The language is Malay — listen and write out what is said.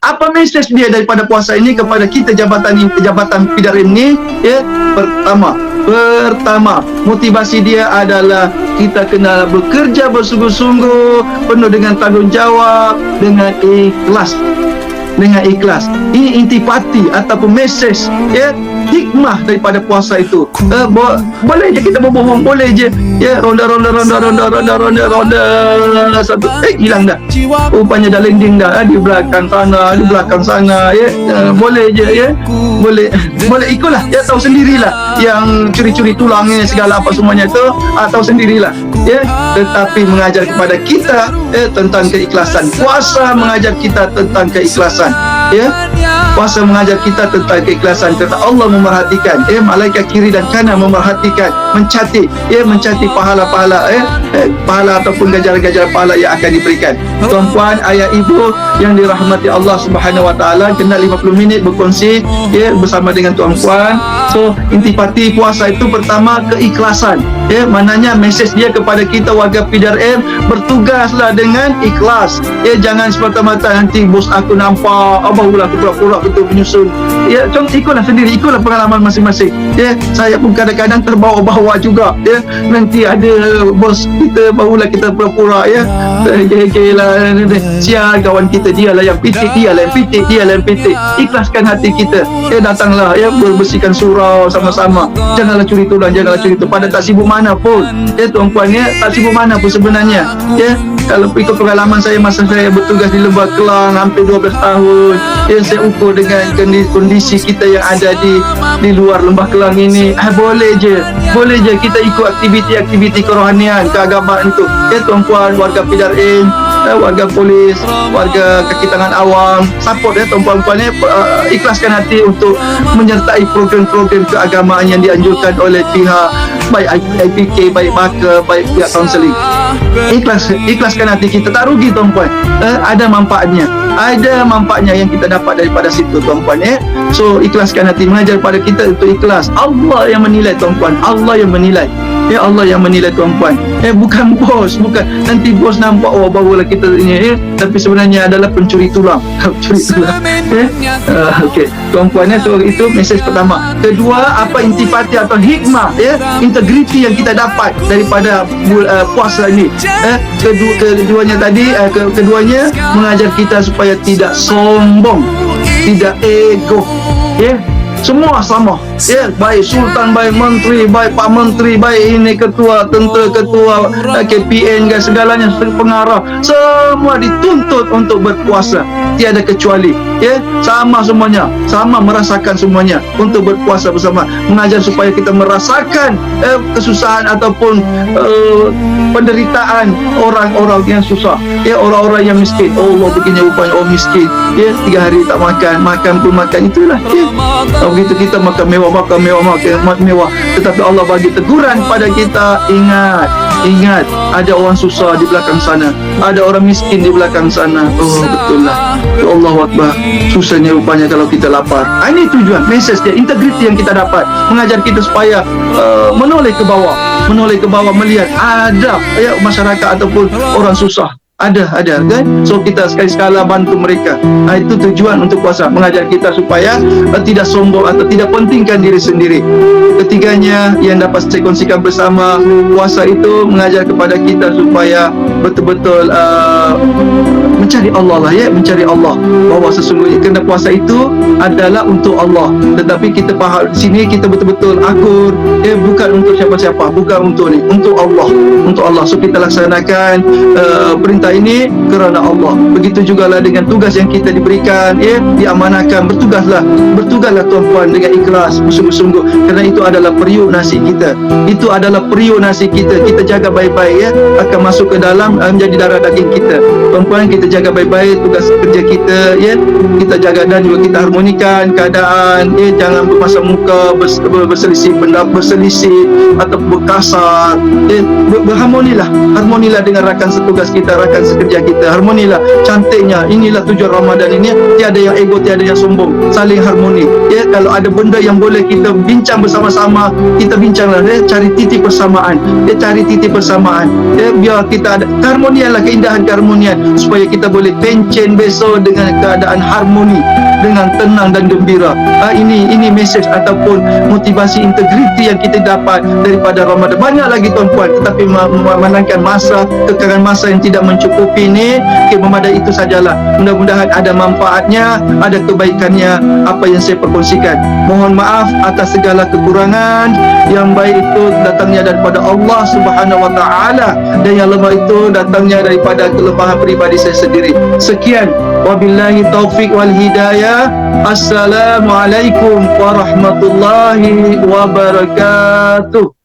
Apa mesej dia daripada puasa ini kepada kita jabatan Pidar ini? Ya, pertama motivasi dia adalah kita kena bekerja bersungguh-sungguh, penuh dengan tanggungjawab, dengan ikhlas. Ini intipati ataupun mesej, ya, hikmah daripada puasa itu. Boleh je kita berbohong, boleh je, ya, ronda satu, hilang dah, rupanya dah landing dah, di belakang sana, ya, boleh je, ya, boleh ikutlah, ya, tahu sendirilah yang curi-curi tulang segala apa semuanya tu, tahu sendirilah, ya. Tetapi mengajar kepada kita tentang keikhlasan. Puasa mengajar kita tentang keikhlasan, ya. Puasa mengajar kita tentang keikhlasan, kerana Allah memerhatikan, malaikat kiri dan kanan memerhatikan, mencatat pahala-pahala, pahala ataupun ganjaran-ganjaran pahala yang akan diberikan. Tuan-puan, ayah ibu yang dirahmati Allah Subhanahu Wa Taala, kena 50 minit berkongsi, ya, bersama dengan tuan-puan. So, intipati puasa itu pertama keikhlasan, ya, maknanya mesej dia kepada kita warga PDRM, bertugaslah dengan ikhlas, ya, jangan semata-mata nanti bos aku nampak, barulah aku pura-pura betul menyusun, ya, ikutlah sendiri, ikutlah pengalaman masing-masing, ya. Saya pun kadang-kadang terbawa-bawa juga, ya, nanti ada bos kita barulah kita pura-pura, ya, lah, sial kawan kita, dialah yang pitik, ikhlaskan hati kita, ya, datanglah, ya, bersihkan surau sama-sama, janganlah curi tulang, pada tak sibuk mana pun, ya, tuan-puan, ya, tak sibuk mana pun sebenarnya, ya. Kalau ikut pengalaman saya masa saya bertugas di Lembah Kelang hampir 12 tahun, ya, saya ukur dengan kondisi kita yang ada di luar Lembah Kelang ini, boleh je kita ikut aktiviti kerohanian, keagamaan itu, ya, tuan-puan, warga PDRM, warga polis, warga kaki tangan awam, support, ya, tuan-puan, ya, ikhlaskan hati untuk menyertai program-program keagamaan yang dianjurkan oleh pihak baik IPK, baik BAKA, baik pihak kaunseling. Ikhlaskan hati kita, tak rugi tuan-puan, ada manfaatnya yang kita dapat daripada situ, tuan-puan, ya. So, ikhlaskan hati, mengajar pada kita untuk ikhlas. Allah yang menilai, tuan-puan, Allah yang menilai, ya, Allah yang menilai, tuan-puan, bukan bos, bukan nanti bos nampak barulah kita ini, ya, tapi sebenarnya adalah pencuri tulang, okey, tuan-puan, ya. So, itu mesej pertama. Kedua, apa intipati atau hikmah, ya, integriti yang kita dapat daripada puasa ini, keduanya tadi, keduanya mengajar kita supaya tidak sombong, tidak ego, ya. Semua sama, ya, baik sultan, baik menteri, baik pak menteri, baik ini ketua tentera, ketua KPN dan segalanya, pengarah, semua dituntut untuk berpuasa, tiada kecuali, ya, sama semuanya, sama merasakan semuanya untuk berpuasa bersama, mengajar supaya kita merasakan kesusahan ataupun penderitaan orang-orang yang susah, ya, orang-orang yang miskin. Allah begini rupanya, miskin, ya, 3 hari tak makan pun makan, itulah, ya. Begitu kita makan mewah, tetapi Allah bagi teguran pada kita, ingat ada orang susah di belakang sana, ada orang miskin di belakang sana. Betul lah, ya, Allahu Akbar, susahnya rupanya kalau kita lapar. Ini tujuan, mesej dia, integriti yang kita dapat, mengajar kita supaya menoleh ke bawah, melihat adab, ya, masyarakat ataupun orang susah. Ada kan? So, kita sekali-sekala bantu mereka. Itu tujuan untuk puasa, mengajar kita supaya tidak sombong atau tidak pentingkan diri sendiri. Ketiganya yang dapat saya kongsikan bersama, puasa itu mengajar kepada kita supaya betul-betul mencari Allah lah, ya, mencari Allah, bahawa sesungguhnya kerana puasa itu adalah untuk Allah, tetapi kita faham di sini kita betul-betul akur, ya, bukan untuk siapa-siapa, bukan untuk Allah. So, kita laksanakan perintah ini kerana Allah. Begitu jugalah dengan tugas yang kita diberikan, ya, diamanahkan, bertugaslah tuan-puan dengan ikhlas, bersungguh-sungguh, kerana itu adalah periuk nasi kita, kita jaga baik-baik, ya, akan masuk ke dalam menjadi darah daging kita, tuan-puan. Kita jaga baik-baik tugas kerja kita, ya, kita jaga dan juga kita harmonikan keadaan, ya, jangan berpasang muka, berselisih atau berkasar, ya, berharmonilah dengan rakan setugas kita, rakan mengerjakan sekerja kita. Harmonilah, cantiknya. Inilah tujuan Ramadan ini. Tiada yang ego, tiada yang sombong. Saling harmoni. Ya, kalau ada benda yang boleh kita bincang bersama-sama, kita bincanglah. Ya, cari titik persamaan. Ya, cari titik persamaan. Ya, biar kita ada keharmonian lah, keindahan keharmonian, supaya kita boleh pencen besok dengan keadaan harmoni, dengan tenang dan gembira. Ini mesej ataupun motivasi integriti yang kita dapat daripada Ramadan. Banyak lagi tuan-puan, tetapi memandangkan masa, kekangan masa yang tidak mencukupi ni, memadai itu sajalah. Mudah-mudahan ada manfaatnya, ada kebaikannya apa yang saya perkongsikan. Mohon maaf atas segala kekurangan. Yang baik itu datangnya daripada Allah Subhanahu wa taala, dan yang lemah itu datangnya daripada kelemahan pribadi saya sendiri. Sekian, wabillahi taufik wal hidayah. Assalamualaikum warahmatullahi wabarakatuh.